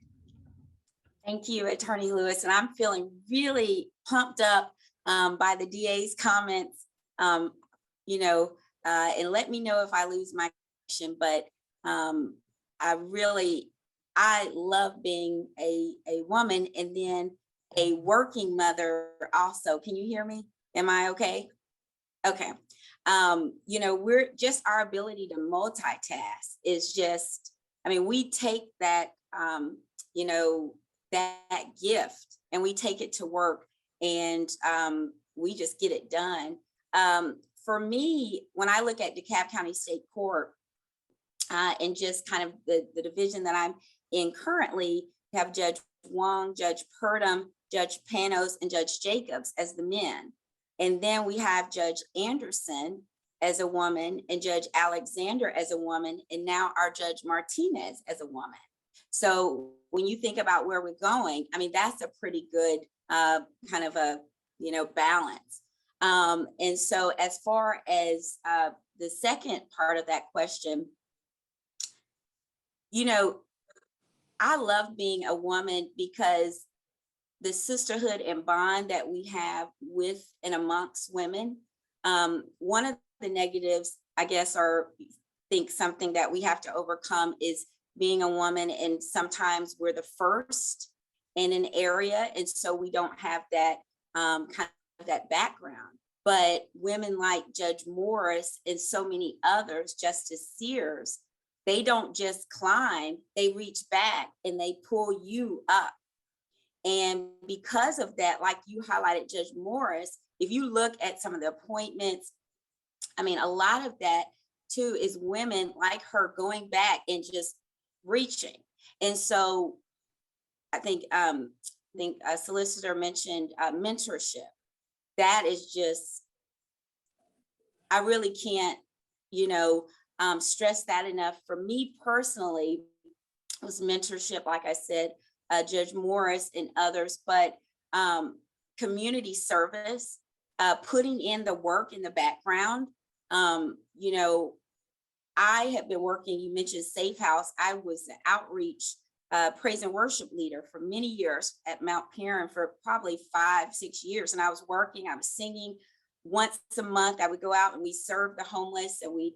Thank you, Attorney Lewis. And I'm feeling really pumped up by the DA's comments, and let me know if I lose my connection, but I love being a woman and then a working mother also. Can you hear me? Am I okay? Okay. We're just, our ability to multitask is just, we take that, that gift and we take it to work, and we just get it done. For me, when I look at DeKalb County State Court, and just kind of the division that I'm in currently, have Judge Wong, Judge Purdom, Judge Panos, and Judge Jacobs as the men. And then we have Judge Anderson as a woman and Judge Alexander as a woman, and now our Judge Martinez as a woman. So when you think about where we're going, that's a pretty good kind of a, balance. And so as far as the second part of that question, I love being a woman because the sisterhood and bond that we have with and amongst women. One of the negatives, I guess, or think something that we have to overcome is being a woman, and sometimes we're the first in an area, and so we don't have that kind of that background. But women like Judge Morris and so many others, Justice Sears, they don't just climb, they reach back and they pull you up. And because of that, like you highlighted, Judge Morris, if you look at some of the appointments, a lot of that too is women like her going back and just reaching. And so I think a solicitor mentioned mentorship. That is just, I really can't, stress that enough. For me personally, it was mentorship, like I said, Judge Morris and others, but community service, putting in the work in the background. I have been working, you mentioned Safe House. I was an outreach praise and worship leader for many years at Mount Perrin for probably 5-6 years. And I was working, I was singing once a month. I would go out and we serve the homeless, and we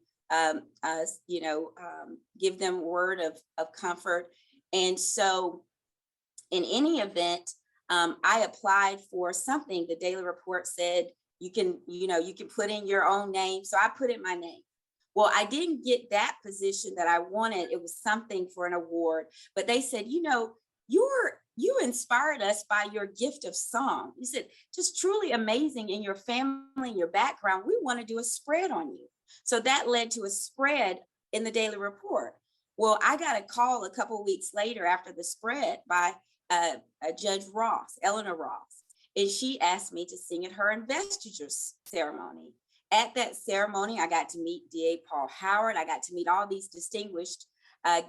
give them word of comfort. And so in any event, I applied for something. The Daily Report said you can put in your own name. So I put in my name. Well, I didn't get that position that I wanted. It was something for an award, but they said, you inspired us by your gift of song. You said, just truly amazing in your family and your background. We want to do a spread on you. So that led to a spread in the Daily Report. Well, I got a call a couple of weeks later after the spread by Judge Ross, Eleanor Ross, and she asked me to sing at her investiture ceremony. At that ceremony, I got to meet DA Paul Howard. I got to meet all these distinguished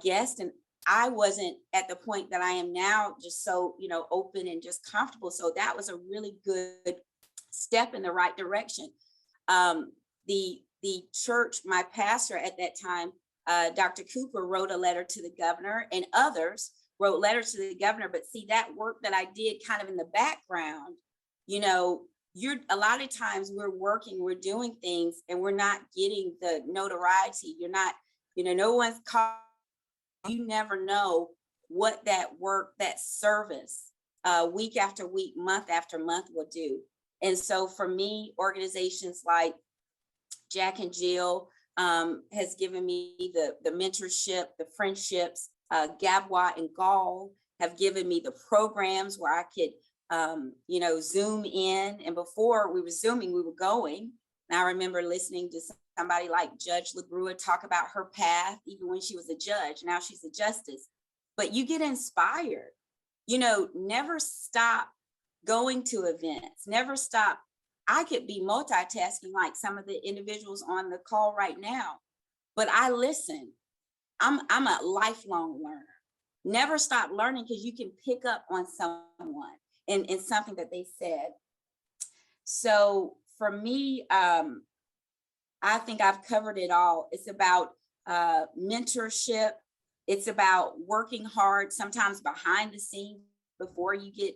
guests, and I wasn't at the point that I am now, just so, open and just comfortable. So that was a really good step in the right direction. The church, my pastor at that time, Dr. Cooper, wrote a letter to the governor, and others wrote letters to the governor. But see, that work that I did kind of in the background, a lot of times we're working, we're doing things, and we're not getting the notoriety. You're not, no one's called. You never know what that work, that service, week after week, month after month will do. And so for me, organizations like Jack and Jill has given me the mentorship, the friendships. GAWL and GAWL have given me the programs where I could Zoom in. And before we were Zooming, we were going. And I remember listening to somebody like Judge LaGrua talk about her path, even when she was a judge. Now she's a justice. But you get inspired. Never stop going to events. Never stop. I could be multitasking like some of the individuals on the call right now, but I listen. I'm a lifelong learner. Never stop learning, because you can pick up on someone in something that they said. So for me, I think I've covered it all. It's about mentorship. It's about working hard, sometimes behind the scenes before you get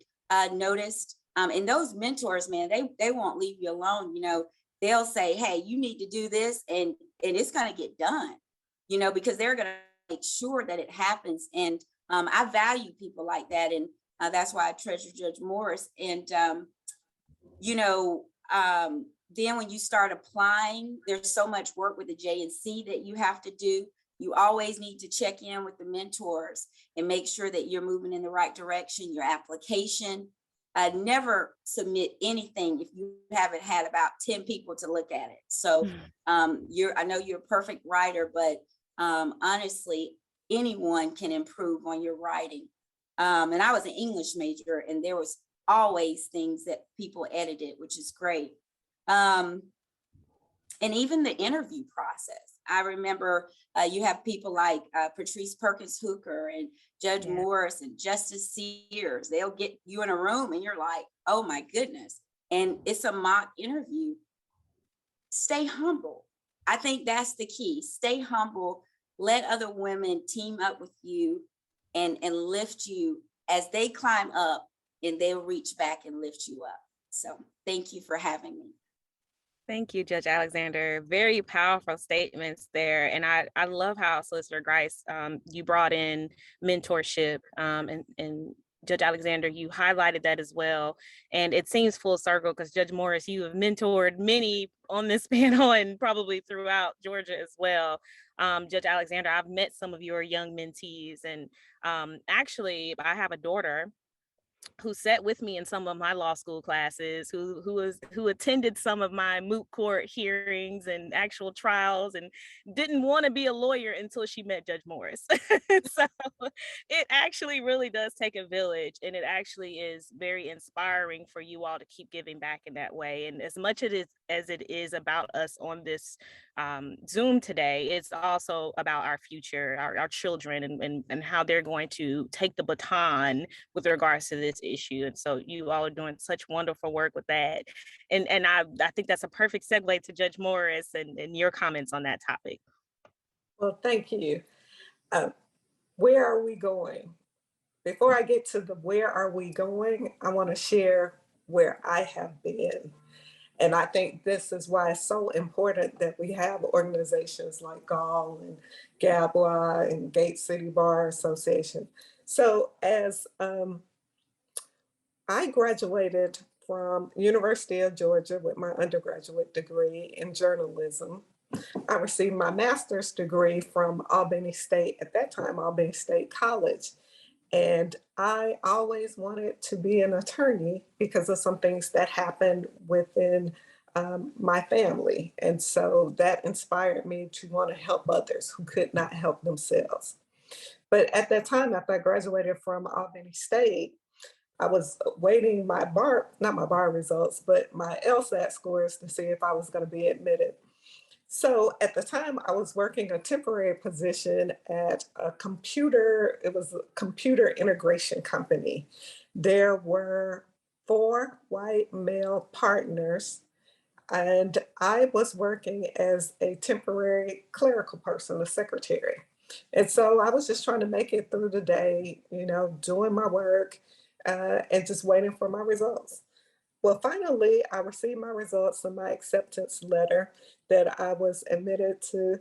noticed. And those mentors, man, they won't leave you alone. You know, they'll say, hey, you need to do this, and it's going to get done, you know, because they're going to make sure that it happens. And I value people like that. And that's why I treasure Judge Morris. And, you know, then when you start applying, there's so much work with the J&C that you have to do. You always need to check in with the mentors and make sure that you're moving in the right direction. Your application, never submit anything if you haven't had about 10 people to look at it. So I know you're a perfect writer, but honestly, anyone can improve on your writing. And I was an English major, and there was always things that people edited, which is great. And even the interview process. I remember you have people like Patrice Perkins Hooker and Judge Morris and Justice Sears. They'll get you in a room and you're like, oh my goodness. And it's a mock interview. Stay humble. I think that's the key. Stay humble. Let other women team up with you and lift you as they climb up, and they'll reach back and lift you up. So thank you for having me. Thank you, Judge Alexander. Very powerful statements there. And I love how Solicitor Grice, you brought in mentorship, and Judge Alexander, you highlighted that as well. And it seems full circle, because Judge Morris, you have mentored many on this panel and probably throughout Georgia as well. Judge Alexander, I've met some of your young mentees, and actually I have a daughter who sat with me in some of my law school classes, who attended some of my moot court hearings and actual trials, and didn't want to be a lawyer until she met Judge Morris. So it actually really does take a village, and it actually is very inspiring for you all to keep giving back in that way. And as much as it is about us on this Zoom today, it's also about our future, our children, and how they're going to take the baton with regards to this issue. And so you all are doing such wonderful work with that. And I think that's a perfect segue to Judge Morris and your comments on that topic. Well, thank you. Where are we going? Before I get to the where are we going, I want to share where I have been. And I think this is why it's so important that we have organizations like GAWL and GAWL and Gate City Bar Association. So as I graduated from University of Georgia with my undergraduate degree in journalism. I received my master's degree from Albany State, at that time, Albany State College. And I always wanted to be an attorney because of some things that happened within my family. And so that inspired me to want to help others who could not help themselves. But at that time, after I graduated from Albany State, I was waiting not my bar results, but my LSAT scores to see if I was going to be admitted. So at the time, I was working a temporary position at it was a computer integration company. There were 4 white male partners, and I was working as a temporary clerical person, a secretary. And so I was just trying to make it through the day, doing my work and just waiting for my results. Well, finally, I received my results and my acceptance letter that I was admitted to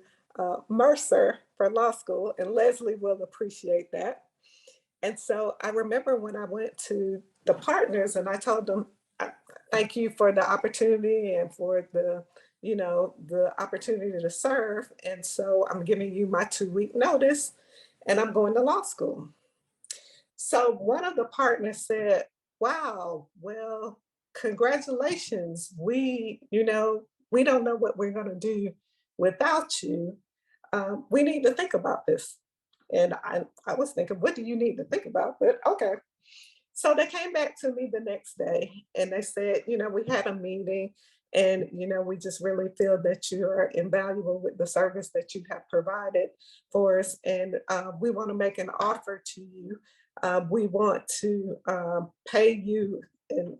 Mercer for law school, and Leslie will appreciate that. And so I remember when I went to the partners and I told them, thank you for the opportunity and for the opportunity to serve. And so I'm giving you my 2-week notice and I'm going to law school. So one of the partners said, wow, well, congratulations. We don't know what we're going to do without you. We need to think about this. And I was thinking, what do you need to think about? But okay. So they came back to me the next day and they said, we had a meeting And, we just really feel that you are invaluable with the service that you have provided for us. And we want to make an offer to you. We want to pay you, and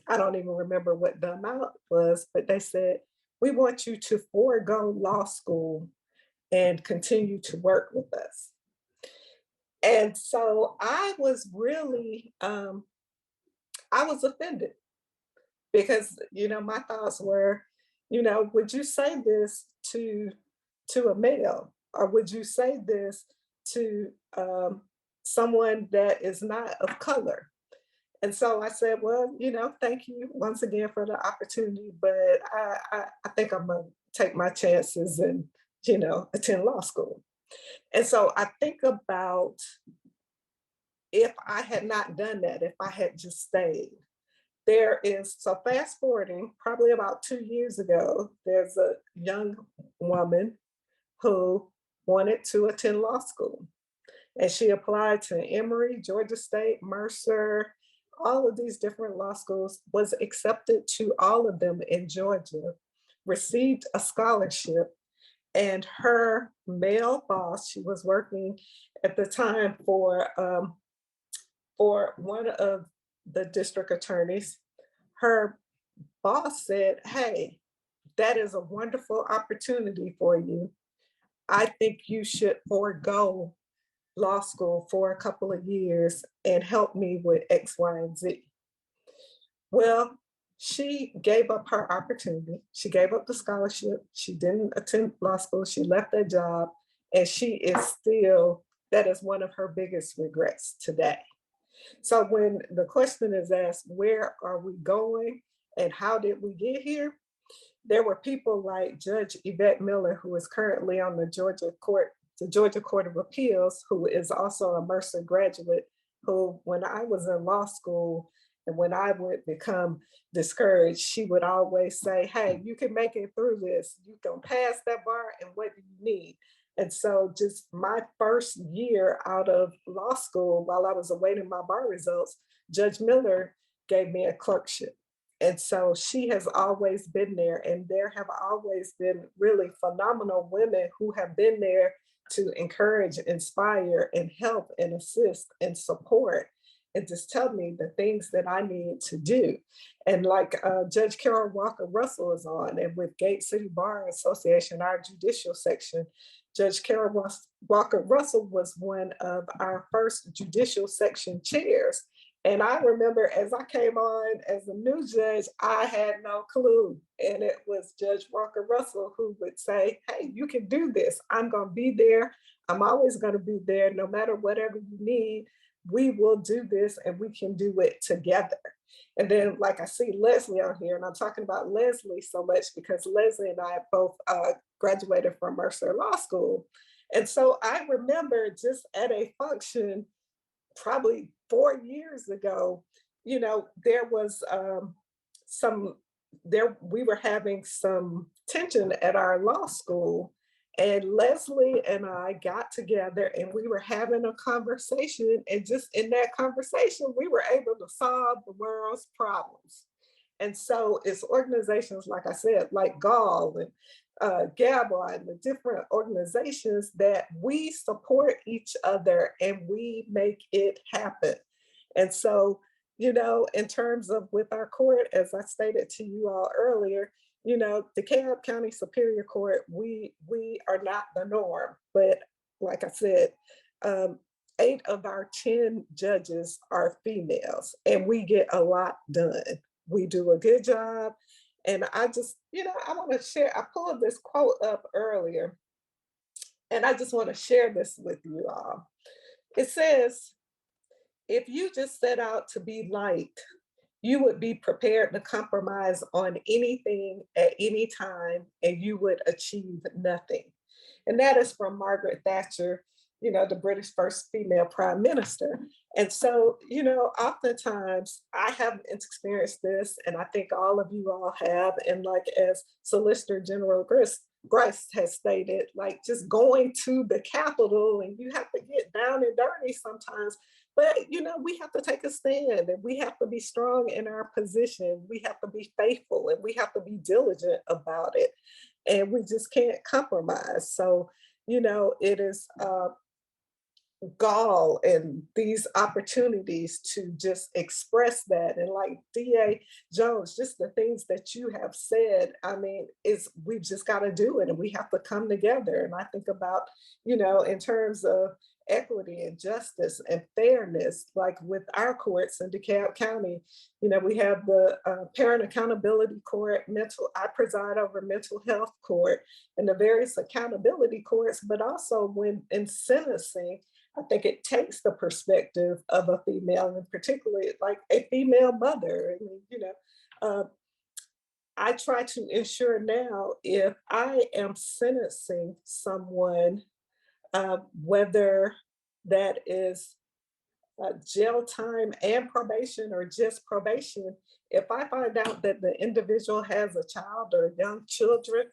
I don't even remember what the amount was, but they said, we want you to forego law school and continue to work with us. And so I was really, I was offended because, my thoughts were, would you say this to a male, or would you say this to someone that is not of color? And so I said, well, thank you once again for the opportunity, but I think I'm gonna take my chances and, attend law school. And so I think about, if I had not done that, if I had just stayed, so fast forwarding, probably about 2 years ago, there's a young woman who wanted to attend law school. And she applied to Emory, Georgia State, Mercer, all of these different law schools, was accepted to all of them in Georgia, received a scholarship, and her male boss, she was working at the time for one of the district attorneys. Her boss said, hey, that is a wonderful opportunity for you. I think you should forego law school for a couple of years and help me with X, Y, and Z. Well, she gave up her opportunity. She gave up the scholarship. She didn't attend law school. She left that job, and she is still, that is one of her biggest regrets today. So when the question is asked, where are we going and how did we get here? There were people like Judge Yvette Miller, who is currently on the Georgia Court of Appeals, who is also a Mercer graduate, who, when I was in law school and when I would become discouraged, she would always say, hey, you can make it through this. You can pass that bar, and what do you need? And so just my first year out of law school, while I was awaiting my bar results, Judge Miller gave me a clerkship. And so she has always been there, and there have always been really phenomenal women who have been there to encourage, inspire, and help and assist and support, and just tell me the things that I need to do. And like Judge Carol Walker Russell is on, and with Gate City Bar Association, our judicial section, Judge Carol Walker Russell was one of our first judicial section chairs. And I remember as I came on as a new judge, I had no clue. And it was Judge Walker Russell who would say, hey, you can do this. I'm going to be there. I'm always going to be there. No matter whatever you need, we will do this, and we can do it together. And then, like, I see Leslie on here, and I'm talking about Leslie so much because Leslie and I both graduated from Mercer Law School. And so I remember just at a function probably 4 years ago, there was we were having some tension at our law school, and Leslie and I got together and we were having a conversation, and just in that conversation, we were able to solve the world's problems. And so it's organizations, like I said, like GAWL and GAWL and the different organizations that we support each other and we make it happen. And so, in terms of with our court, as I stated to you all earlier, the DeKalb County Superior Court, we are not the norm. But like I said, 8 of our 10 judges are females, and we get a lot done. We do a good job. And I just, I want to share, I pulled this quote up earlier, and I just want to share this with you all. It says, if you just set out to be liked, you would be prepared to compromise on anything at any time, and you would achieve nothing. And that is from Margaret Thatcher, the British first female prime minister. And so, oftentimes I have experienced this, and I think all of you all have. And like as Solicitor General Grice has stated, like just going to the Capitol, and you have to get down and dirty sometimes. But, we have to take a stand, and we have to be strong in our position. We have to be faithful, and we have to be diligent about it. And we just can't compromise. So, it is GAWL and these opportunities to just express that. And like DA Jones, just the things that you have said, I mean, we've just got to do it, and we have to come together. And I think about, in terms of equity and justice and fairness, like with our courts in DeKalb County, we have the Parent Accountability Court, I preside over mental health court and the various accountability courts, but also when in sentencing, I think it takes the perspective of a female, and particularly like a female mother. I mean, I try to ensure now, if I am sentencing someone, whether that is jail time and probation or just probation, if I find out that the individual has a child or young children,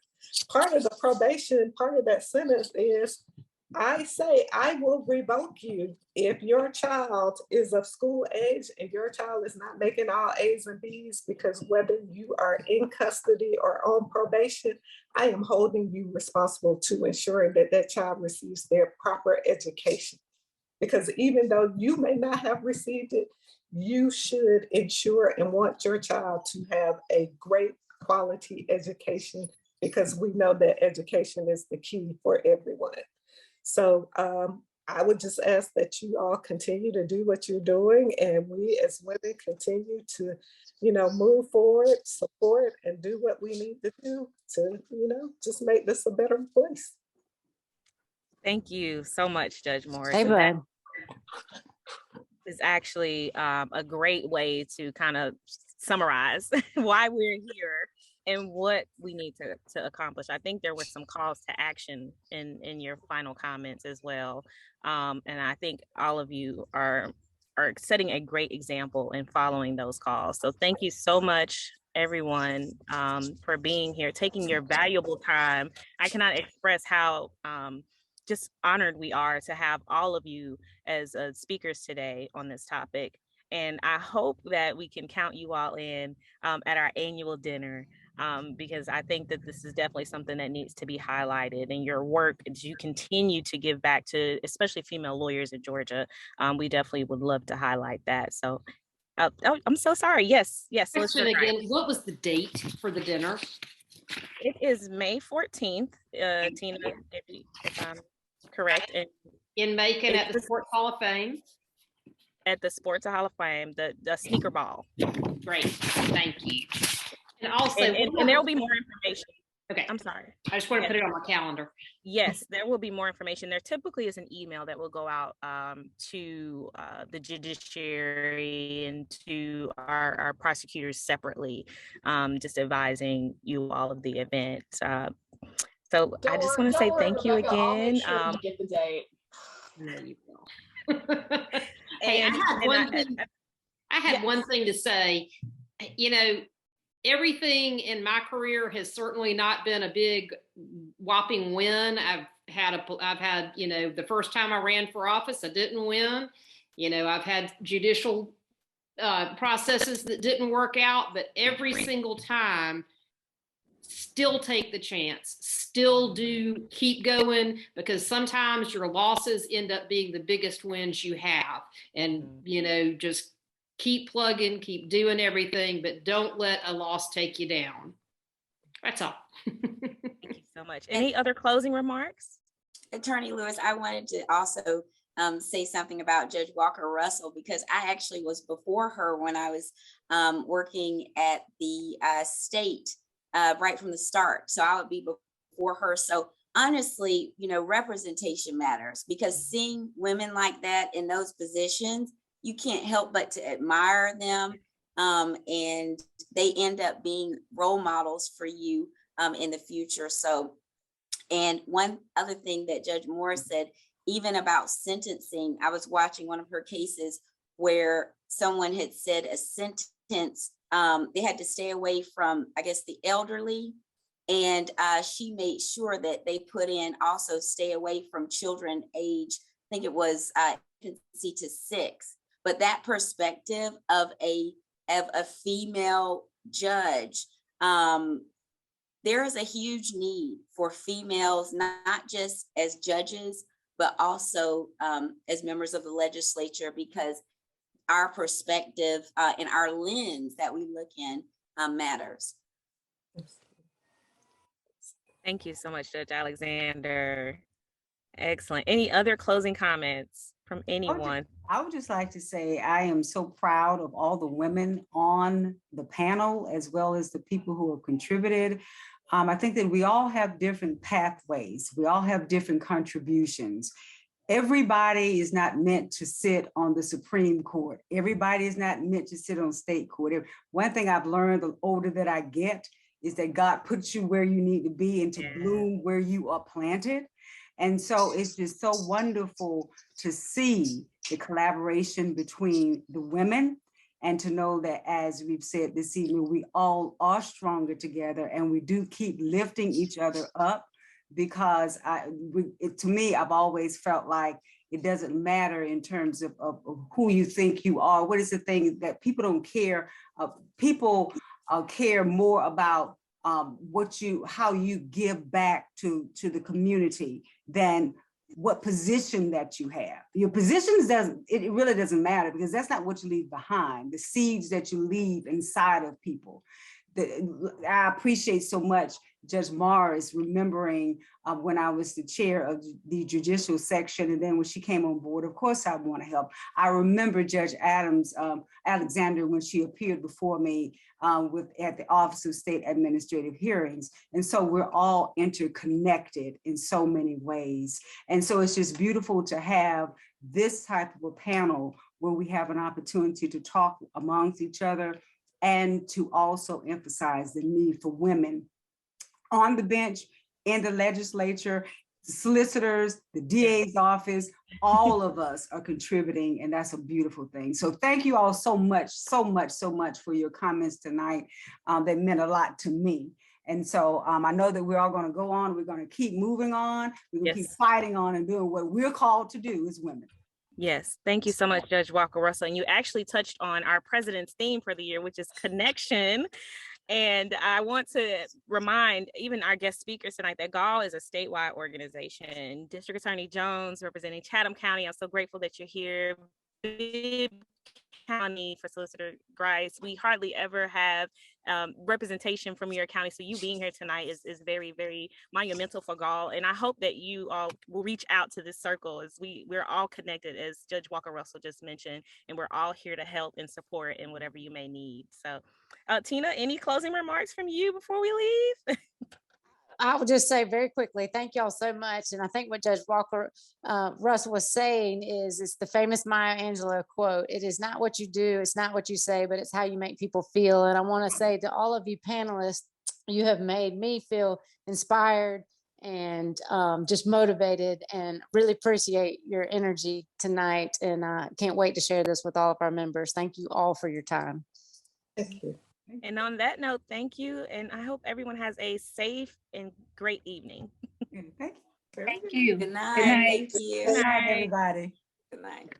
part of the probation, part of that sentence is, I say I will revoke you if your child is of school age and your child is not making all A's and B's, because whether you are in custody or on probation, I am holding you responsible to ensuring that that child receives their proper education. Because even though you may not have received it, you should ensure and want your child to have a great quality education, because we know that education is the key for everyone. So I would just ask that you all continue to do what you're doing, and we as women continue to, move forward, support, and do what we need to do to, just make this a better place. Thank you so much, Judge Morris. Hey, bud. Is actually a great way to kind of summarize why we're here and what we need to accomplish. I think there were some calls to action in your final comments as well. And I think all of you are setting a great example in following those calls. So thank you so much, everyone, for being here, taking your valuable time. I cannot express how just honored we are to have all of you as speakers today on this topic. And I hope that we can count you all in at our annual dinner, because I think that this is definitely something that needs to be highlighted. And your work, as you continue to give back to especially female lawyers in Georgia, we definitely would love to highlight that. So I'm so sorry. Yes. Question again, what was the date for the dinner? It is May 14th, Tina, if I'm correct. And in Macon at the Sports Hall of Fame? At the Sports Hall of Fame, the sneaker ball. Great, thank you. And also, and there will be more information. Okay, I'm sorry. I just want to put it on my calendar. Yes, there will be more information. There typically is an email that will go out to the judiciary and to our prosecutors separately, just advising you all of the event. So I just want to say thank you again. Get the date. No, you will. Hey, I had one thing to say. Everything in my career has certainly not been a big whopping win. I've had the first time I ran for office, I didn't win. I've had judicial processes that didn't work out, but every single time, still take the chance, still keep going, because sometimes your losses end up being the biggest wins you have. And, just keep plugging, keep doing everything, but don't let a loss take you down. That's all. Thank you so much. Any other closing remarks? Attorney Lewis, I wanted to also say something about Judge Walker Russell, because I actually was before her when I was working at the state right from the start. So I would be before her. So honestly, representation matters, because seeing women like that in those positions, you can't help but to admire them. And they end up being role models for you in the future. So, and one other thing that Judge Morris said, even about sentencing, I was watching one of her cases where someone had said a sentence, they had to stay away from, I guess, the elderly. And she made sure that they put in also stay away from children age, I think it was infancy to 6. but that perspective of a female judge, there is a huge need for females, not just as judges, but also as members of the legislature, because our perspective and our lens that we look in matters. Thank you so much, Judge Alexander. Excellent. Any other closing comments from anyone? I would just like to say I am so proud of all the women on the panel, as well as the people who have contributed. I think that we all have different pathways. We all have different contributions. Everybody is not meant to sit on the Supreme Court. Everybody is not meant to sit on state court. One thing I've learned the older that I get is that God puts you where you need to be and to bloom where you are planted. And so it's just so wonderful to see the collaboration between the women, and to know that, as we've said this evening, we all are stronger together, and we do keep lifting each other up, because to me, I've always felt like it doesn't matter in terms of who you think you are. What is the thing that people don't care? People care more about how you give back to the community than what position that you have. Your positions it really doesn't matter, because that's not what you leave behind. The seeds that you leave inside of people. I appreciate so much Judge Morris remembering when I was the chair of the judicial section, and then when she came on board, of course I want to help. I remember Judge Alexander when she appeared before me at the Office of State Administrative Hearings. And so we're all interconnected in so many ways. And so it's just beautiful to have this type of a panel where we have an opportunity to talk amongst each other, and to also emphasize the need for women on the bench, in the legislature, the solicitors, the DA's office, all of us are contributing, and that's a beautiful thing. So thank you all so much for your comments tonight. They meant a lot to me. And so I know that we're all going to go on. We're going to keep moving on. We're going to keep fighting on and doing what we're called to do as women. Yes, thank you so much, Judge Walker Russell. And you actually touched on our president's theme for the year, which is connection. And I want to remind even our guest speakers tonight that GAWL is a statewide organization. District Attorney Jones representing Chatham County. I'm so grateful that you're here. Bibb County for Solicitor Grice. We hardly ever have representation from your county. So you being here tonight is very, very monumental for GAWL. And I hope that you all will reach out to this circle, as we're all connected, as Judge Walker Russell just mentioned, and we're all here to help and support in whatever you may need. So Tina, any closing remarks from you before we leave? I will just say very quickly, thank y'all so much. And I think what Judge Walker Russell was saying is, it's the famous Maya Angelou quote: "It is not what you do, it's not what you say, but it's how you make people feel." And I want to say to all of you panelists, you have made me feel inspired and just motivated, and really appreciate your energy tonight. And I can't wait to share this with all of our members. Thank you all for your time. Thank you. And on that note, thank you. And I hope everyone has a safe and great evening. Thank you. Thank you. Good night. Good night. Thank you. Good night, everybody. Good night.